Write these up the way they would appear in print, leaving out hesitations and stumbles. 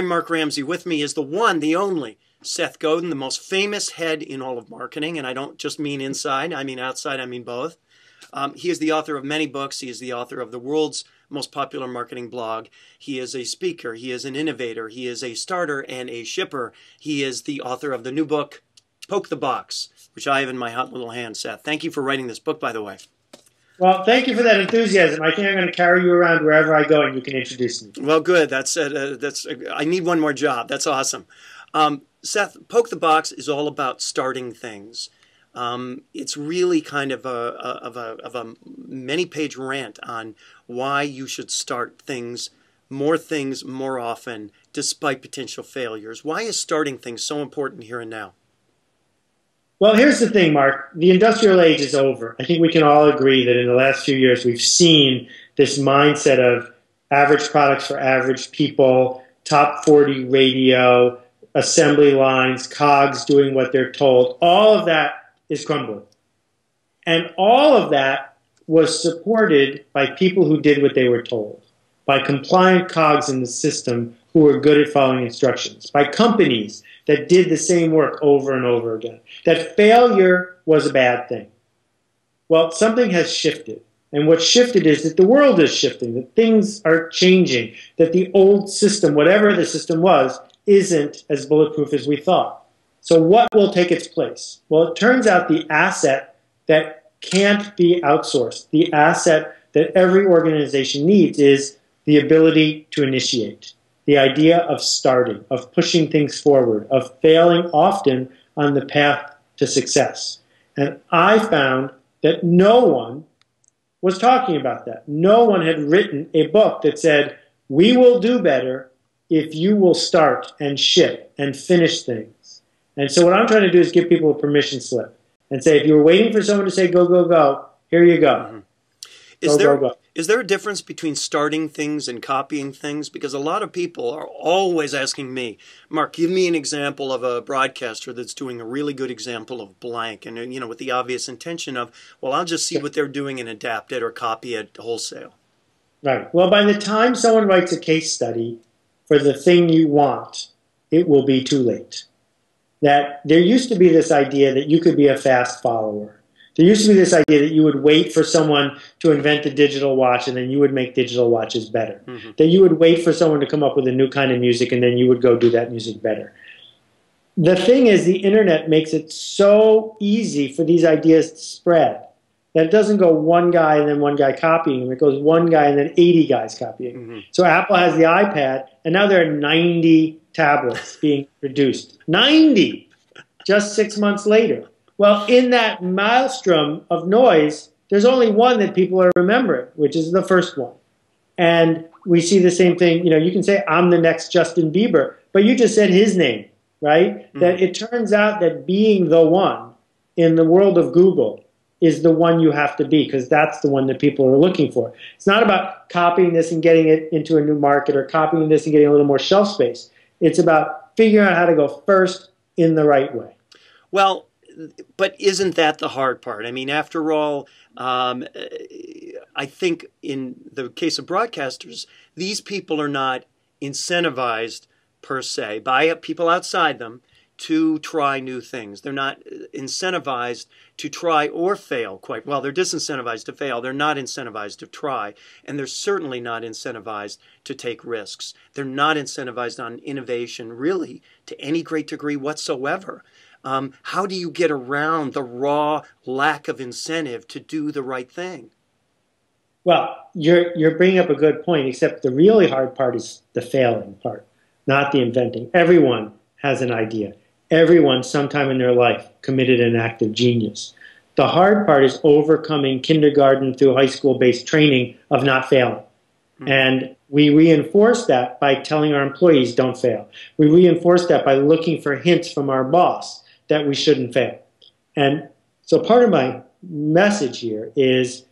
Mark Ramsey. With me is the one, the only, Seth Godin, the most famous head in all of marketing. And I don't just mean inside, I mean outside, I mean both. He is the author of many books. He is the author of the world's most popular marketing blog. He is a speaker. He is an innovator. He is a starter and a shipper. He is the author of the new book, Poke the Box, which I have in my hot little hand, Seth. Thank you for writing this book, by the way. Well, thank you for that enthusiasm. I think I'm going to carry you around wherever I go, and you can introduce me. Well, good. I need one more job. That's awesome. Seth, Poke the Box is all about starting things. It's really kind of a many-page rant on why you should start things more often, despite potential failures. Why is starting things so important here and now? Well, here's the thing, Mark. The industrial age is over. I think we can all agree that in the last few years we've seen this mindset of average products for average people, top 40 radio, assembly lines, cogs doing what they're told. All of that is crumbling. And all of that was supported by people who did what they were told, by compliant cogs in the system who were good at following instructions, by companies that did the same work over and over again, that failure was a bad thing. Well, something has shifted. And what shifted is that the world is shifting, that things are changing, that the old system, whatever the system was, isn't as bulletproof as we thought. So what will take its place? Well, it turns out the asset that can't be outsourced, the asset that every organization needs is the ability to initiate. The idea of starting, of pushing things forward, of failing often on the path to success. And I found that no one was talking about that. No one had written a book that said, we will do better if you will start and ship and finish things. And so what I'm trying to do is give people a permission slip and say, if you were waiting for someone to say, go, go, go, here you go. Mm-hmm. Is there a difference between starting things and copying things? Because a lot of people are always asking me, Mark, give me an example of a broadcaster that's doing a really good example of blank. And, you know, with the obvious intention of, well, I'll just see what they're doing and adapt it or copy it wholesale. Right. Well, by the time someone writes a case study for the thing you want, it will be too late. That there used to be this idea that you could be a fast follower. There used to be this idea that you would wait for someone to invent a digital watch and then you would make digital watches better. Mm-hmm. That you would wait for someone to come up with a new kind of music and then you would go do that music better. The thing is, the internet makes it so easy for these ideas to spread that it doesn't go one guy and then one guy copying them. It goes one guy and then 80 guys copying. Mm-hmm. So Apple has the iPad and now there are 90 tablets being produced. 90! Just 6 months later. Well, in that maelstrom of noise, there's only one that people are remembering, which is the first one. And we see the same thing. You know, you can say, I'm the next Justin Bieber, but you just said his name, right? Mm-hmm. That it turns out that being the one in the world of Google is the one you have to be, because that's the one that people are looking for. It's not about copying this and getting it into a new market or copying this and getting a little more shelf space. It's about figuring out how to go first in the right way. Well, but isn't that the hard part? I mean, after all, I think in the case of broadcasters, these people are not incentivized per se by people outside them to try new things. They're not incentivized to try or fail quite well. They're disincentivized to fail. They're not incentivized to try. And they're certainly not incentivized to take risks. They're not incentivized on innovation, really, to any great degree whatsoever. How do you get around the raw lack of incentive to do the right thing? Well, you're bringing up a good point, except the really hard part is the failing part, not the inventing. Everyone has an idea. Everyone, sometime in their life, committed an act of genius. The hard part is overcoming kindergarten through high school-based training of not failing. Mm-hmm. And we reinforce that by telling our employees, don't fail. We reinforce that by looking for hints from our boss that we shouldn't fail. And so part of my message here is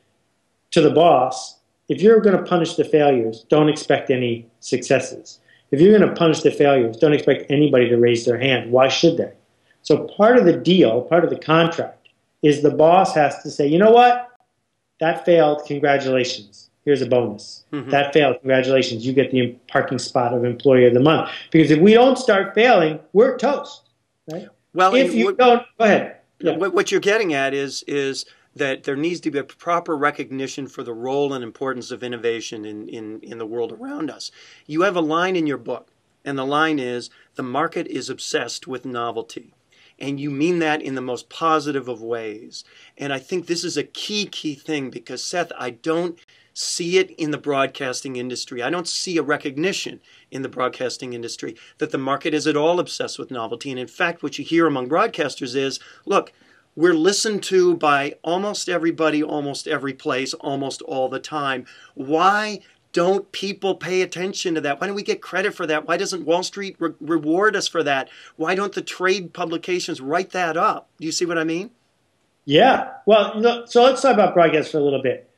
to the boss, if you're going to punish the failures, don't expect any successes. If you're going to punish the failures, don't expect anybody to raise their hand. Why should they? So part of the deal, part of the contract, is the boss has to say, you know what? That failed, congratulations. here's a bonus. That failed. Congratulations. You get the parking spot of Employee of the Month. Because if we don't start failing, we're toast. Right? Well, if you don't, go ahead. Yeah. What you're getting at is that there needs to be a proper recognition for the role and importance of innovation in the world around us. You have a line in your book, and the line is, the market is obsessed with novelty. And you mean that in the most positive of ways. And I think this is a key thing, because, Seth, I don't see it in the broadcasting industry. I don't see a recognition in the broadcasting industry that the market is at all obsessed with novelty. And in fact, what you hear among broadcasters is, look, we're listened to by almost everybody, almost every place, almost all the time. Why don't people pay attention to that? Why don't we get credit for that? Why doesn't Wall Street reward us for that? Why don't the trade publications write that up? Do you see what I mean? Yeah. Well, so let's talk about broadcast for a little bit.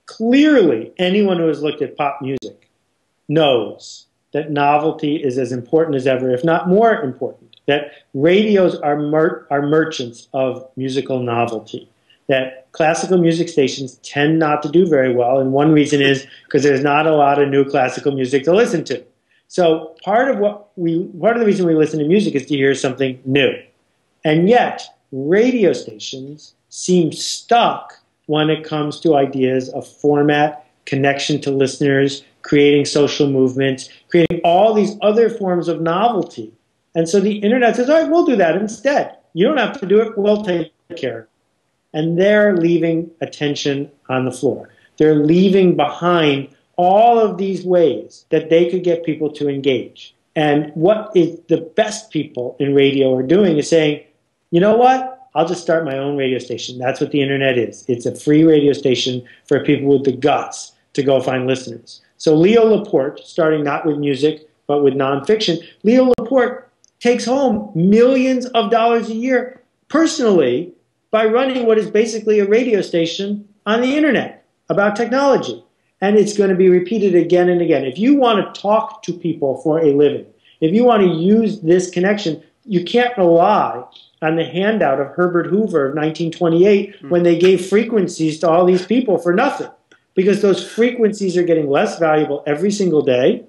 Clearly, anyone who has looked at pop music knows that novelty is as important as ever, if not more important, that radios are merchants of musical novelty, that classical music stations tend not to do very well, and one reason is because there's not a lot of new classical music to listen to. So part of the reason we listen to music is to hear something new. And yet, radio stations seem stuck when it comes to ideas of format, connection to listeners, creating social movements, creating all these other forms of novelty. And so the internet says, all right, we'll do that instead. You don't have to do it, we'll take care of it. And they're leaving attention on the floor. They're leaving behind all of these ways that they could get people to engage. And what is the best people in radio are doing is saying, you know what? I'll just start my own radio station. That's what the internet is. It's a free radio station for people with the guts to go find listeners. So Leo Laporte, starting not with music, but with nonfiction, Leo Laporte takes home millions of dollars a year personally by running what is basically a radio station on the internet about technology. And it's going to be repeated again and again. If you want to talk to people for a living, if you want to use this connection, you can't rely on the handout of Herbert Hoover of 1928 when they gave frequencies to all these people for nothing. Because those frequencies are getting less valuable every single day.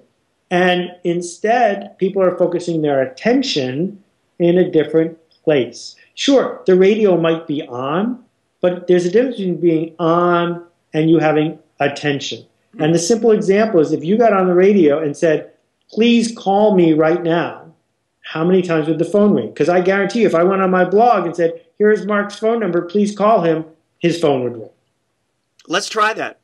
And instead, people are focusing their attention in a different place. Sure, the radio might be on, but there's a difference between being on and you having attention. And the simple example is if you got on the radio and said, please call me right now, how many times would the phone ring? Because I guarantee you, if I went on my blog and said, here's Mark's phone number, please call him, his phone would ring. Let's try that.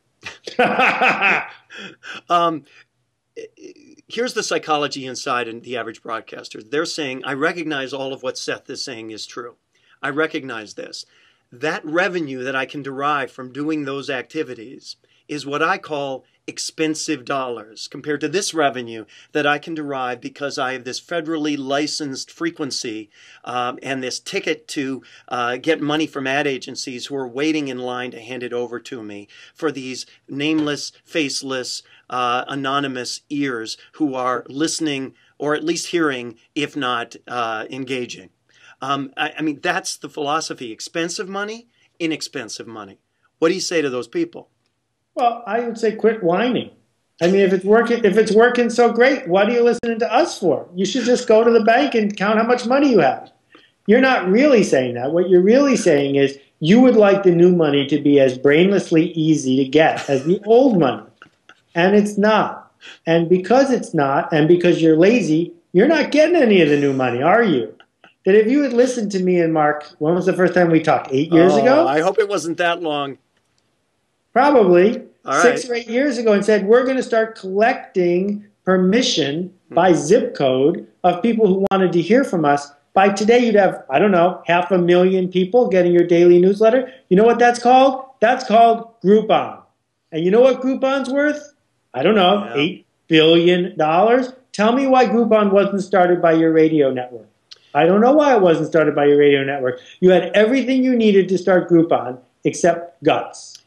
Here's the psychology inside the average broadcaster. They're saying, I recognize all of what Seth is saying is true. I recognize this. That revenue that I can derive from doing those activities is what I call expensive dollars compared to this revenue that I can derive because I have this federally licensed frequency and this ticket to get money from ad agencies who are waiting in line to hand it over to me for these nameless, faceless, anonymous ears who are listening or at least hearing, if not engaging. I mean, that's the philosophy. Expensive money, inexpensive money. What do you say to those people? Well, I would say quit whining. I mean, if it's working so great, what are you listening to us for? You should just go to the bank and count how much money you have. You're not really saying that. What you're really saying is you would like the new money to be as brainlessly easy to get as the old money. And it's not. And because it's not, and because you're lazy, you're not getting any of the new money, are you? That if you had listened to me and Mark, when was the first time we talked? 8 years ago? I hope it wasn't that long. Probably. All right. 6 or 8 years ago, and said, we're going to start collecting permission by zip code of people who wanted to hear from us. By today, you'd have, I don't know, 500,000 people getting your daily newsletter. You know what that's called? That's called Groupon. And you know what Groupon's worth? I don't know, Yeah. $8 billion? Tell me why Groupon wasn't started by your radio network. I don't know why it wasn't started by your radio network. You had everything you needed to start Groupon except guts.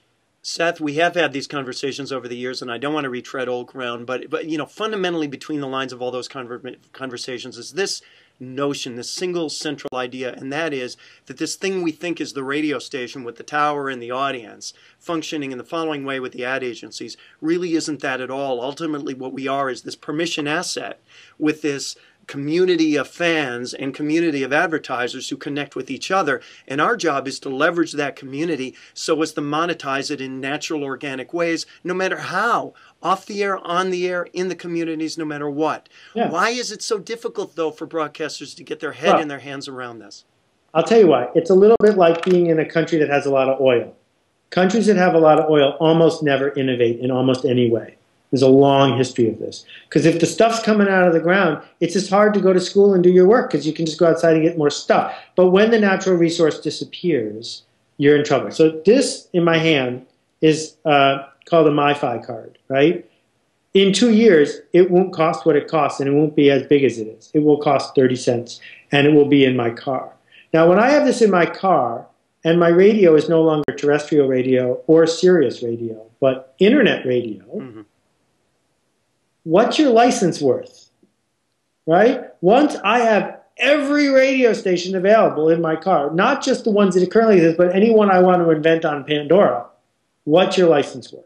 Seth, we have had these conversations over the years, and I don't want to retread old ground, but you know, fundamentally between the lines of all those conversations is this notion, this single central idea, and that is that this thing we think is the radio station with the tower and the audience functioning in the following way with the ad agencies really isn't that at all. Ultimately, what we are is this permission asset with this community of fans and community of advertisers who connect with each other. And our job is to leverage that community so as to monetize it in natural, organic ways, no matter how. Off the air, on the air, in the communities, no matter what. Yeah. Why is it so difficult, though, for broadcasters to get their head and their hands around this? I'll tell you why. It's a little bit like being in a country that has a lot of oil. Countries that have a lot of oil almost never innovate in almost any way. There's a long history of this. Because if the stuff's coming out of the ground, it's just hard to go to school and do your work because you can just go outside and get more stuff. But when the natural resource disappears, you're in trouble. So this, in my hand, is called a MiFi card, right? In 2 years, it won't cost what it costs, and it won't be as big as it is. It will cost 30 cents, and it will be in my car. Now, when I have this in my car, and my radio is no longer terrestrial radio or Sirius radio, but internet radio, what's your license worth, right? Once I have every radio station available in my car, not just the ones that it currently is, but any one I want to invent on Pandora, what's your license worth?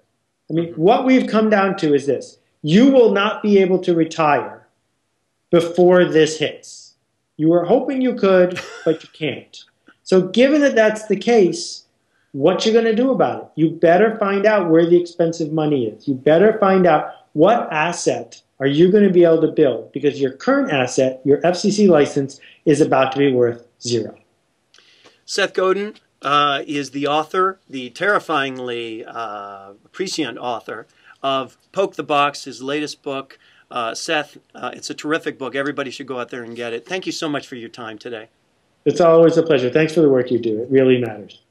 I mean, what we've come down to is this. You will not be able to retire before this hits. You were hoping you could, but you can't. So given that that's the case, what you going to do about it? You better find out where the expensive money is. You better find out what asset are you going to be able to build, because your current asset, your FCC license, is about to be worth zero. Seth Godin is the author, the terrifyingly prescient author of Poke the Box, his latest book. Seth, it's a terrific book. Everybody should go out there and get it. Thank you so much for your time today. It's always a pleasure. Thanks for the work you do. It really matters.